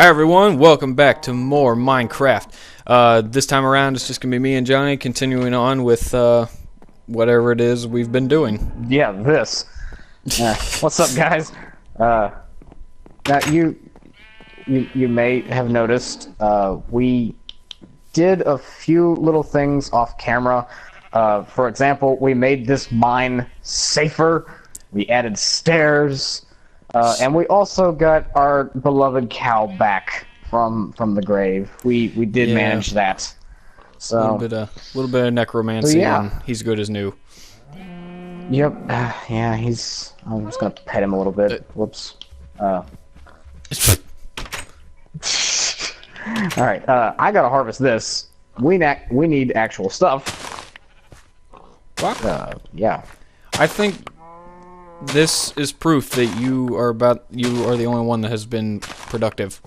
Hi everyone, welcome back to more Minecraft. This time around it's just going to be me and Johnny continuing on with whatever it is we've been doing. Yeah, this. What's up, guys? Now you may have noticed we did a few little things off camera. For example, we made this mine safer. We added stairs. And we also got our beloved cow back from the grave. We did manage that. So a little bit of necromancy, and he's good as new. Yep. Yeah, he's. I'm just gonna pet him a little bit. Whoops. All right. I gotta harvest this. We need actual stuff. What? Yeah. I think this is proof that you are the only one that has been productive.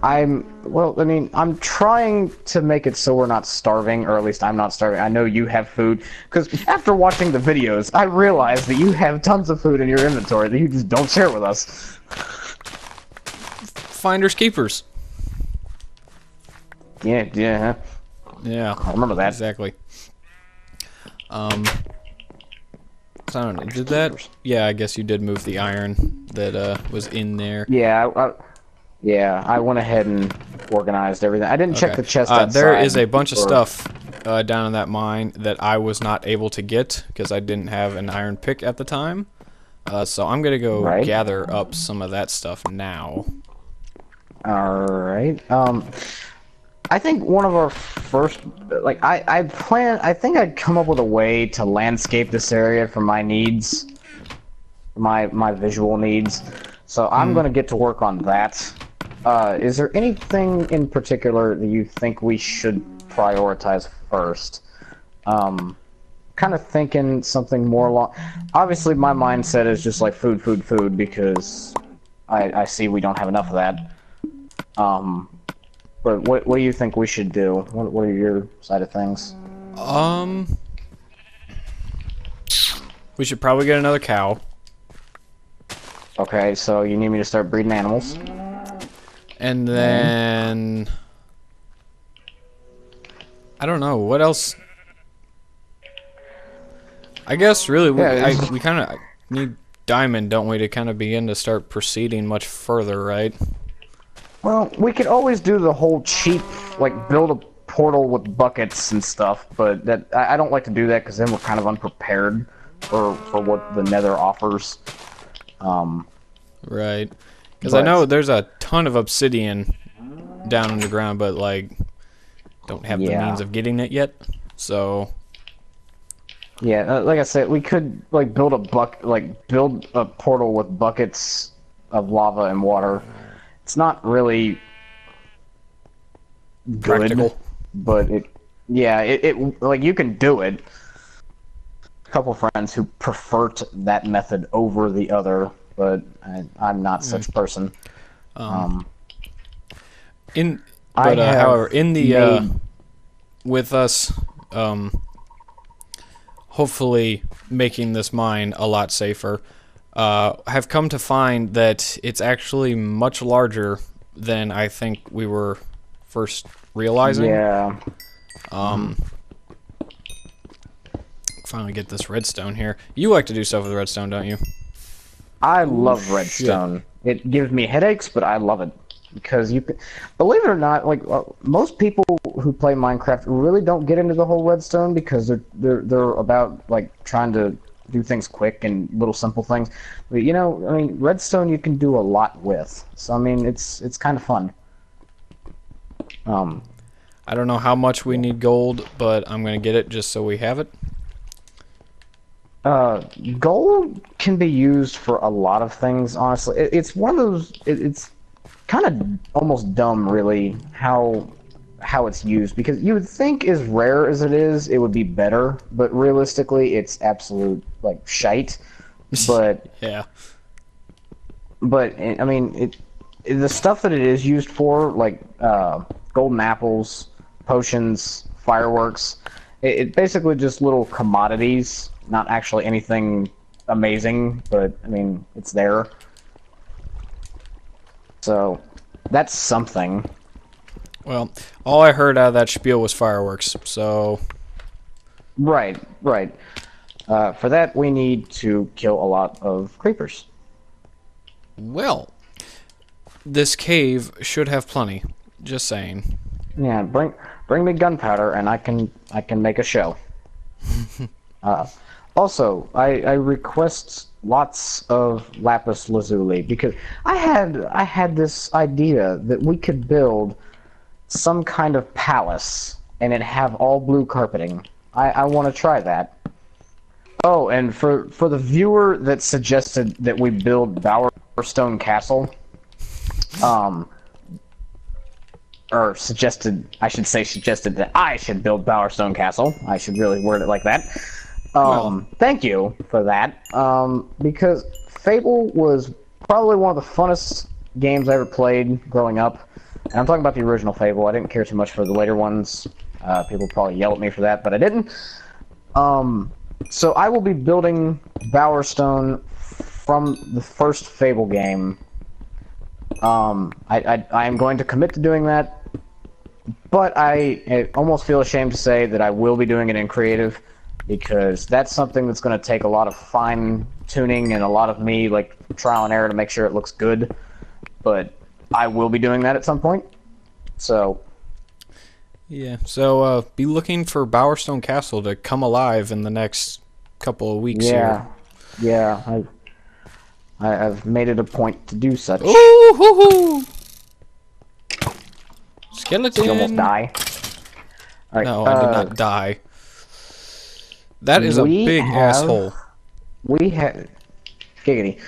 Well, I mean, I'm trying to make it so we're not starving, or at least I'm not starving. I know you have food, because after watching the videos, I realized that you have tons of food in your inventory that you just don't share with us. Finders keepers. Yeah. Yeah. I remember that. Exactly. I don't know, did that? Yeah, I guess you did move the iron that was in there. Yeah, I went ahead and organized everything. I didn't check the chest outside. There is a bunch of stuff down in that mine that I was not able to get because I didn't have an iron pick at the time. So I'm gonna go gather up some of that stuff now. Alright. I think one of our first, like, I think I'd come up with a way to landscape this area for my needs, my visual needs. So I'm gonna get to work on that. Is there anything in particular that you think we should prioritize first? Kind of thinking something more along. Obviously, my mindset is just like food, because I see we don't have enough of that. But what do you think we should do? What are your side of things? We should probably get another cow. Okay, so you need me to start breeding animals. And then I don't know what else. I guess really we kind of need diamond, don't we, to kind of begin to start proceeding much further, right? Well, we could always do the whole cheap, like, build a portal with buckets and stuff, but I don't like to do that because then we're kind of unprepared for what the Nether offers. Right. Because I know there's a ton of obsidian down underground, but, like, don't have the means of getting it yet, so... Yeah, like I said, we could, like, build a portal with buckets of lava and water. It's not really good, practical, but it like, you can do it. A couple friends who prefer that method over the other, but I'm not such a person. However, in the with us hopefully making this mine a lot safer, have come to find that it's actually much larger than I think we were first realizing. Yeah. Finally get this redstone here. You like to do stuff with redstone, don't you? I love redstone. It gives me headaches, but I love it. Because you can, believe it or not, like, most people who play Minecraft really don't get into the whole redstone because they're about, like, trying to do things quick and little simple things. But, you know, I mean, redstone you can do a lot with. So I mean, it's kind of fun. I don't know how much we need gold, but I'm gonna get it just so we have it. Gold can be used for a lot of things, honestly. It's one of those, it's kind of almost dumb, really, how it's used, because you would think as rare as it is, it would be better, but realistically, it's absolute, like, shite. But yeah. But I mean, the stuff that it is used for, like golden apples, potions, fireworks, it basically just little commodities. Not actually anything amazing, but I mean, it's there. So that's something. Well, all I heard out of that spiel was fireworks, so... Right, right. For that, we need to kill a lot of creepers. Well, this cave should have plenty. Just saying. Yeah, bring me gunpowder, and I can make a show. Also, I request lots of lapis lazuli because I had this idea that we could build some kind of palace and it have all blue carpeting. I want to try that. Oh, and for the viewer that suggested that we build Bowerstone Castle, or suggested, I should say suggested that I should build Bowerstone Castle. I should really word it like that. Thank you for that. Because Fable was probably one of the funnest games I ever played growing up. And I'm talking about the original Fable. I didn't care too much for the later ones. People probably yell at me for that, but I didn't. So I will be building Bowerstone from the first Fable game. I am going to commit to doing that, but I almost feel ashamed to say that I will be doing it in creative, because that's something that's going to take a lot of fine tuning and a lot of me like trial and error to make sure it looks good. But I will be doing that at some point. So yeah, so be looking for Bowerstone Castle to come alive in the next couple of weeks here. Yeah, I've made it a point to do such. Ooh, hoo, hoo. Skeleton. Did you almost die? All right, no, I did not die. That is a big asshole. We have giggity.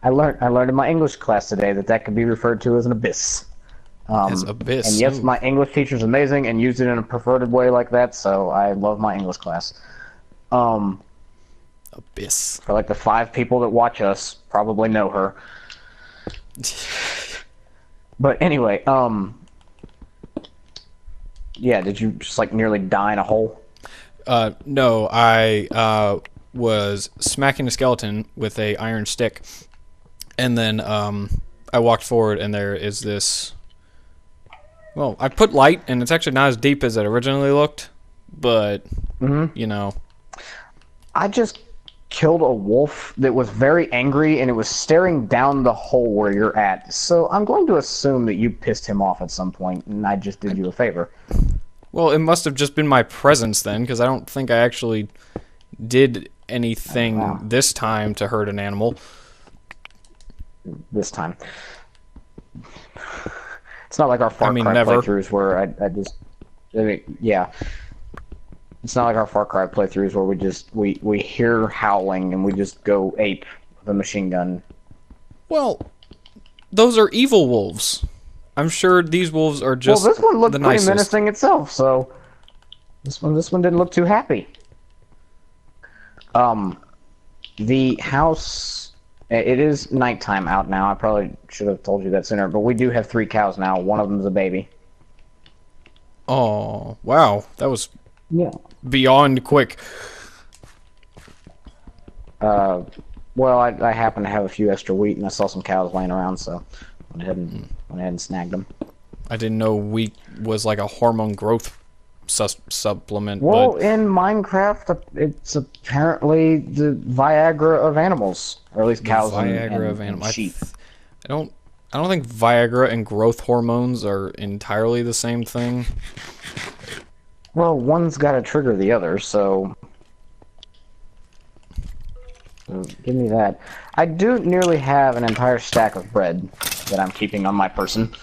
I learned in my English class today that could be referred to as an abyss. As abyss. And yes, my English teacher's amazing and used it in a perverted way like that, so I love my English class. Abyss. For like the 5 people that watch us probably know her. But anyway, yeah, did you just like nearly die in a hole? No, I was smacking a skeleton with a iron stick, and then I walked forward, and there is this. Well, I put light, and it's actually not as deep as it originally looked, but you know. I just killed a wolf that was very angry, and it was staring down the hole where you're at. So I'm going to assume that you pissed him off at some point, and I just did you a favor. Well, it must have just been my presence then, because I don't think I actually did anything this time to hurt an animal. This time. It's not like our Far Cry playthroughs where yeah. It's not like our Far Cry playthroughs where we hear howling and we just go ape with a machine gun. Well, those are evil wolves. I'm sure these wolves are just well, this one looked the pretty nicest. menacing itself, so this one didn't look too happy. The house, it is nighttime out now. I probably should have told you that sooner, but we do have 3 cows now. One of them's a baby. Oh, wow. That was beyond quick. Well, I happen to have a few extra wheat, and I saw some cows laying around, so I went ahead and snagged them. I didn't know wheat was like a hormone growth supplement. Well, but in Minecraft, it's apparently the Viagra of animals, or at least cows and sheep. I don't think Viagra and growth hormones are entirely the same thing. Well, one's got to trigger the other, so give me that. I do nearly have an entire stack of bread that I'm keeping on my person.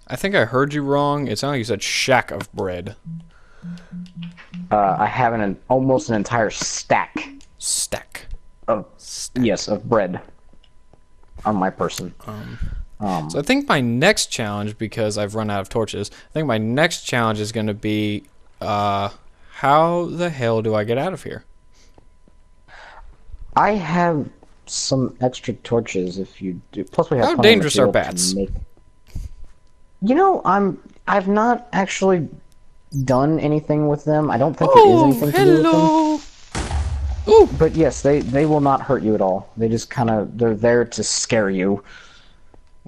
I think I heard you wrong. It sounded like you said shack of bread. I have almost an entire stack. Stack. Yes, of bread on my person. So I think my next challenge, because I've run out of torches, I think my next challenge is going to be, how the hell do I get out of here? I have some extra torches if you do. Plus, we have. How dangerous are bats? You know, I've not actually done anything with them. I don't think there is anything to do with them. Ooh! But yes, they will not hurt you at all. They just kind of they're there to scare you,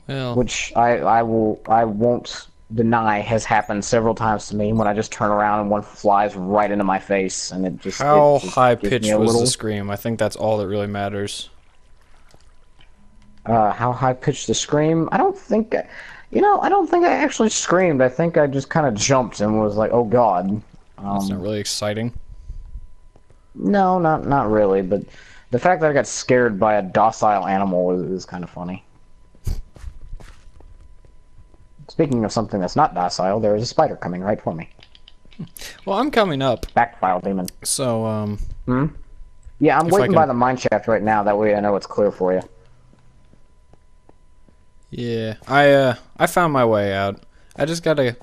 Well, which I won't deny has happened several times to me when I just turn around and one flies right into my face and it just how high gives me pitched a was little. the scream? I think that's all that really matters. How high pitched the scream? I don't think, I don't think I actually screamed. I think I just kind of jumped and was like, "Oh God." That's not really exciting. No, not really. But the fact that I got scared by a docile animal is kind of funny. Speaking of something that's not docile, there is a spider coming right for me. Well, I'm coming up. Backfile demon. So, Yeah, I'm If I waiting can- by the mine shaft right now. That way I know it's clear for you. yeah, I found my way out. I just gotta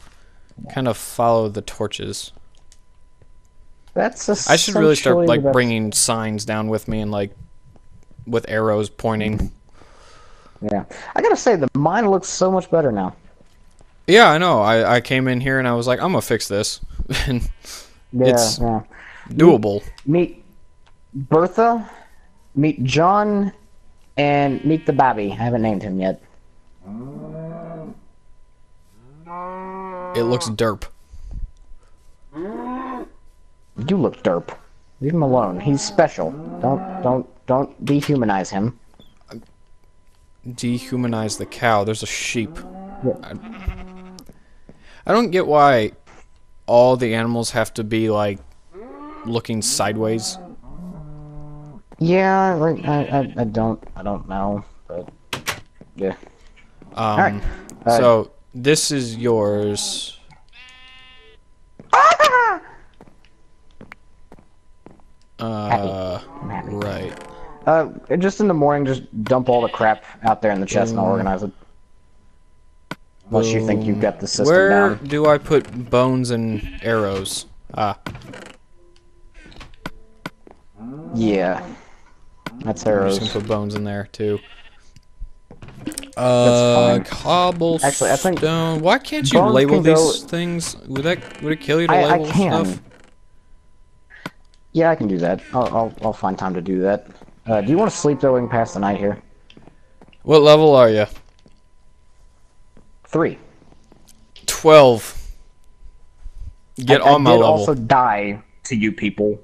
kind of follow the torches. That's I should really start essentially like the best- bringing signs down with me and like with arrows pointing. Yeah, I gotta say the mine looks so much better now. Yeah, I know. I came in here and I was like, I'm gonna fix this. And Yeah, it's yeah. doable. Meet Bertha, meet John, and meet the Babby. I haven't named him yet. It looks derp. You look derp. Leave him alone. He's special. Don't dehumanize him. Dehumanize the cow. There's a sheep. Yeah. I don't get why all the animals have to be like looking sideways. Yeah, like I don't know, but yeah. Alright. So this is yours. I'm happy. Right. Just in the morning, just dump all the crap out there in the chest and I'll organize it. Unless you think you've got the system Where down. do I put bones and arrows? Ah, Yeah. That's I'm arrows. just gonna put bones in there too. fine. Cobblestone. Actually, I think Why can't you bones label can go- these things? Would it kill you to I label can. stuff? Yeah, I can do that. I'll find time to do that. Do you want to sleep though? We can pass the night here. What level are you? 3. 12. Get on my I did level. also die to you people.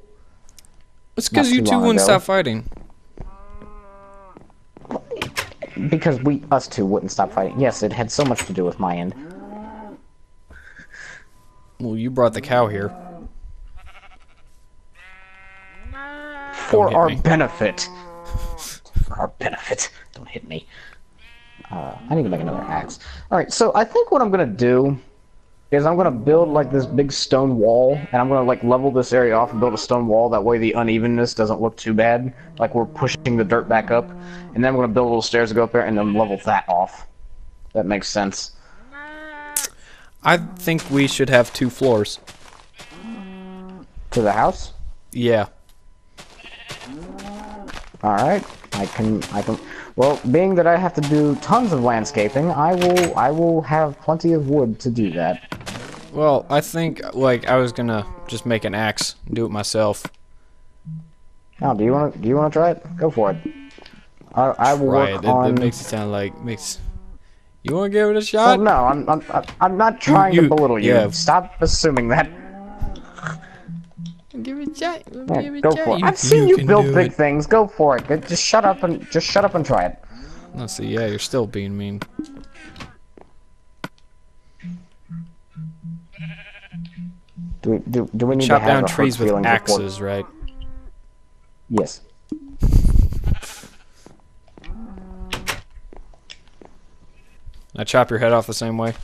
It's because not you too two long wouldn't ago. stop fighting. Because us two wouldn't stop fighting. Yes, it had so much to do with my end. Well, you brought the cow here. For hit our me. benefit. For our benefit. Don't hit me. I need to make another axe. Alright, so I think what I'm gonna do is I'm gonna build like this big stone wall, and I'm gonna like level this area off and build a stone wall. That way the unevenness doesn't look too bad. Like we're pushing the dirt back up. And then I'm gonna build little stairs to go up there and then level that off. That makes sense. I think we should have 2 floors. To the house? Yeah. Alright. I can well, being that I have to do tons of landscaping, I will have plenty of wood to do that. Well, I think like I was gonna just make an axe and do it myself. Now, do you wanna try it? Go for it. I will Right. work It on. makes it sound like You want to give it a Well, shot? no, I'm not trying to belittle you. yeah. Stop assuming that. Give it a shot. Yeah, go for it. I've seen you build big things. Go for it. Just shut up and try it. Let's see. Yeah, you're still being mean. Do we need Chop to have down a trees hurt with feeling before- axes, right? Yes. I chop your head off the same way,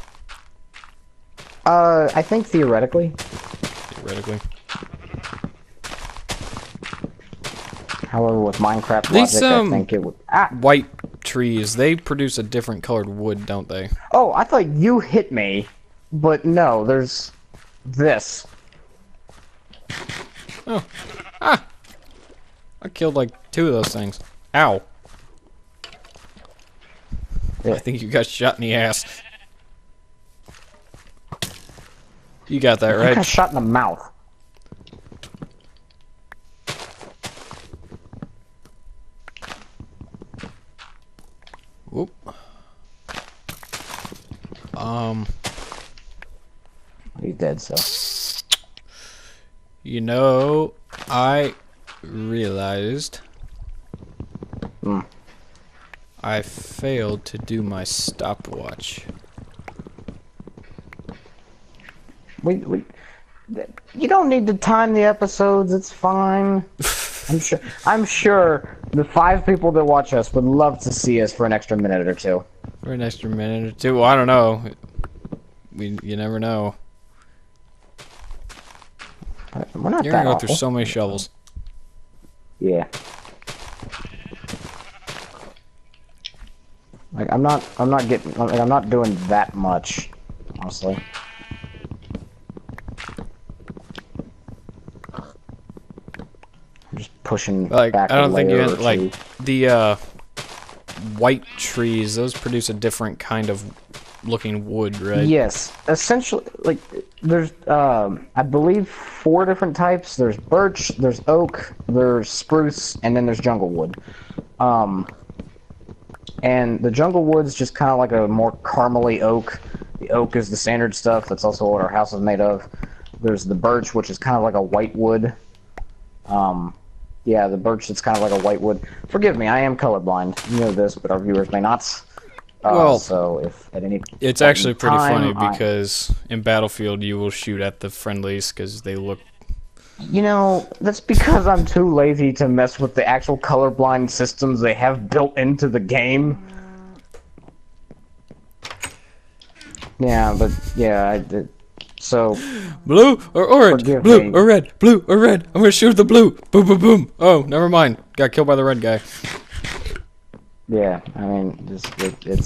I think theoretically. theoretically. However, with Minecraft These, logic, I think it would. Ah! White trees, they produce a different colored wood, don't they? Oh, I thought you hit me, but no. There's this. Oh. Ah! I killed like 2 of those things. Ow. Yeah. I think you got shot in the ass. You got that I got right. shot in the mouth. He's dead, so. You know, I realized I failed to do my stopwatch. You don't need to time the episodes. It's fine. I'm sure the 5 people that watch us would love to see us for an extra minute or two. For an extra minute or two? Well, I don't know. You never know. We're not You're that gonna go awful. through so many shovels. Yeah. Like I'm not doing that much, honestly. I'm just pushing Like, back I don't a think you layer had, or like, two. the, white trees, those produce a different kind of looking wood, right? Yes, essentially, like, there's, I believe 4 different types. There's birch, there's oak, there's spruce, and then there's jungle wood. And the jungle wood's just kind of like a more caramely oak. The oak is the standard stuff. That's also what our house is made of. There's the birch, which is kind of like a white wood. Yeah, the birch is kind of like a white wood. Forgive me, I am colorblind. You know this, but our viewers may not. Well, so if at any it's point actually in pretty time, funny because in Battlefield you will shoot at the friendlies because they look. You know, that's because I'm too lazy to mess with the actual colorblind systems they have built into the game. Yeah, but yeah, so Blue or orange? Forgive Blue me. or red? Blue or red? I'm gonna shoot the blue. Boom, boom, boom. Oh, never mind. Got killed by the red guy. yeah, I mean, it's okay.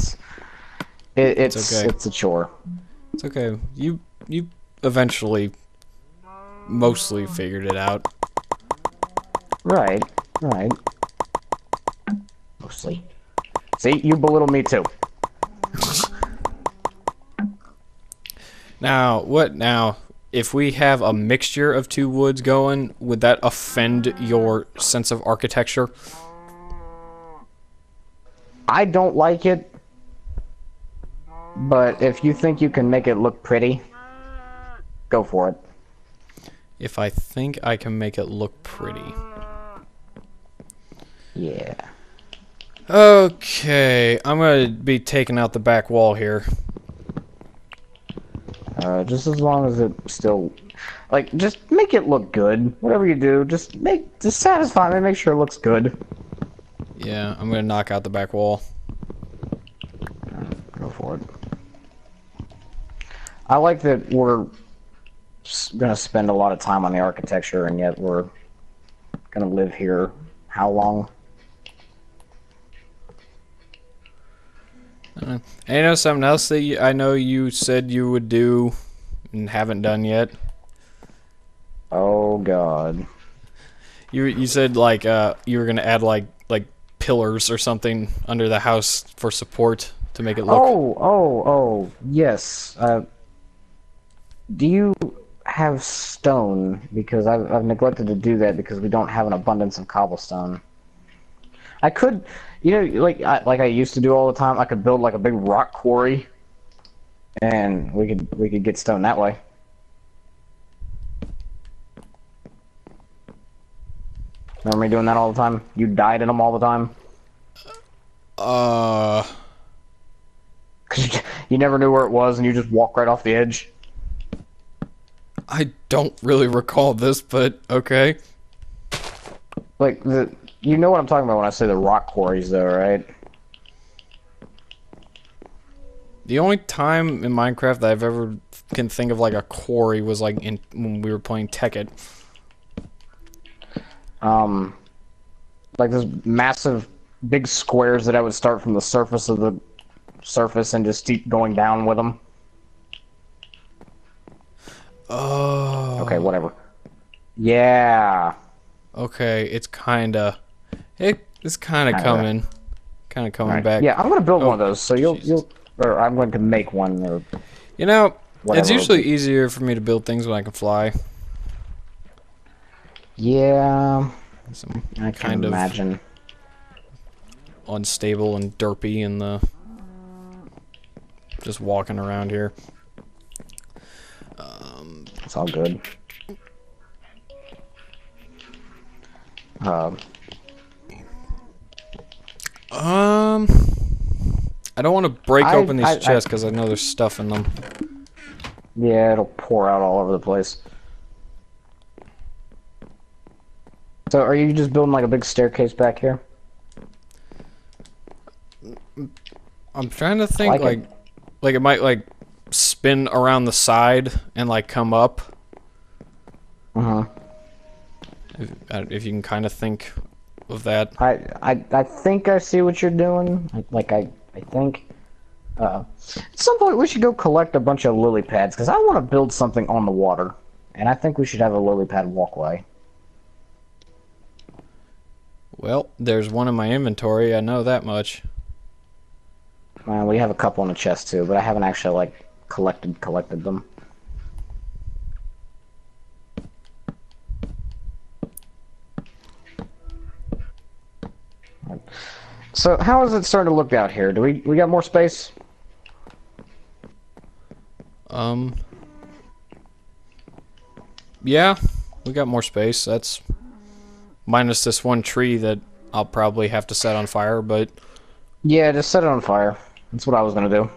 it's a chore. It's okay. You eventually mostly figured it out. Right. Mostly. See, you belittle me too. Now, what now? If we have a mixture of 2 woods going, would that offend your sense of architecture? I don't like it, but if you think you can make it look pretty, go for it. If I think I can make it look pretty. Yeah. Okay, I'm gonna be taking out the back wall here. Just as long as it still, like, just make it look good. Whatever you do, just satisfy me. Make sure it looks good. Yeah, I'm gonna knock out the back wall. Go for it. I like that we're gonna spend a lot of time on the architecture, and yet we're gonna live here. How long? And you know something else that I know you said you would do and haven't done yet? Oh God. You said like you were gonna add like pillars or something under the house for support to make it look. Oh, yes. Do you have stone? Because I've neglected to do that because we don't have an abundance of cobblestone. I could, you know, like I used to do all the time. I could build like a big rock quarry, and we could get stone that way. Remember me doing that all the time? You died in them all the time. Cause you never knew where it was, and you just walk right off the edge. I don't really recall this, but okay. Like you know what I'm talking about when I say the rock quarries, though, right? The only time in Minecraft that I've ever can think of like a quarry was like when we were playing Tekkit. Like those massive, big squares that I would start from the surface of the surface and just keep going down with them. Oh. Okay, whatever. Yeah. Okay, it's kinda coming Right. back. Yeah, I'm gonna build one of Oh, those. So or I'm going to make one. Or you know, whatever. it's usually easier for me to build things when I can fly. Yeah. Some I can imagine. Unstable and derpy in the just walking around here. It's all good. I don't want to break open these chests because I know there's stuff in them. Yeah, it'll pour out all over the place. So, are you just building like a big staircase back here? I'm trying to think like it might like spin around the side and like come up. If you can kind of think of that. I think I see what you're doing. I think. At some point we should go collect a bunch of lily pads because I want to build something on the water, and I think we should have a lily pad walkway. Well, there's one in my inventory. I know that much. We have a couple in the chest too, but I haven't actually like collected them. So how is it starting to look out here? Do we got more space? Yeah, we got more space. That's minus this one tree that I'll probably have to set on fire, but yeah, just set it on fire. That's what I was gonna do.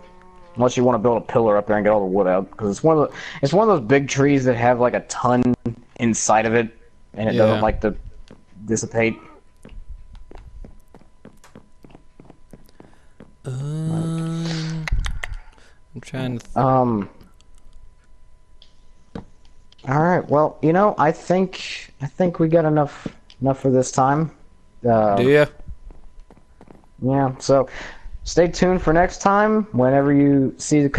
Unless you want to build a pillar up there and get all the wood out, because it's one of those big trees that have like a ton inside of it, and it doesn't like to dissipate. I'm trying to. All right. Well, you know, I think we got enough for this time. Do you? Yeah. So, stay tuned for next time. Whenever you see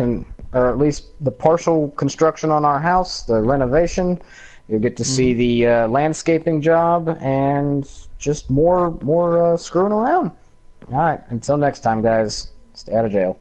or at least the partial construction on our house, the renovation, you'll get to see the landscaping job and just more screwing around. All right. Until next time, guys. Stay out of jail.